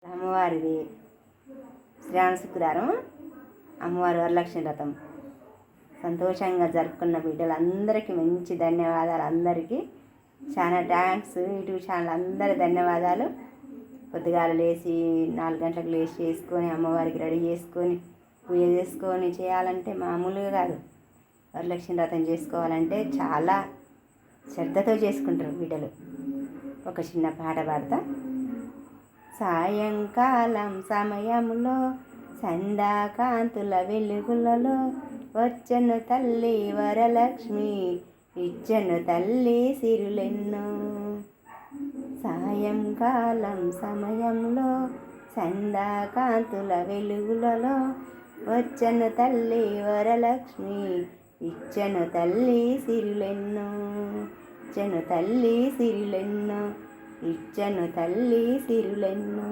అమ్మవారిది శ్రావణ శుక్రవారం అమ్మవారి వరలక్ష్మి వ్రతం సంతోషంగా జరుపుకున్న బిడ్డలందరికీ మంచి ధన్యవాదాలు. అందరికీ చాలా థ్యాంక్స్. యూట్యూబ్ ఛానల్ అందరి ధన్యవాదాలు. పొద్దుగాల లేచి 4 గంటలకు లేచి చేసుకొని అమ్మవారికి రెడీ చేసుకొని పూజ చేసుకొని చేయాలంటే మామూలుగా కాదు. వరలక్ష్మి వ్రతం చేసుకోవాలంటే చాలా శ్రద్ధతో చేసుకుంటారు బిడ్డలు. ఒక చిన్న పాట పాడతా. సాయంకాలం సమయంలో సంధ్యాకాంతుల వెలుగులలో వచ్చెను తల్లి వరలక్ష్మి, ఇచ్చెను తల్లి సిరులెన్నో. సాయంకాలం సమయంలో సంధ్యాకాంతుల వెలుగులలో వచ్చెను తల్లి వరలక్ష్మి, ఇచ్చెను తల్లి సిరులెన్నో. ఇచ్చెను తల్లి సిరులెన్నో, ఇచ్చెను తల్లి సిరులెన్నో.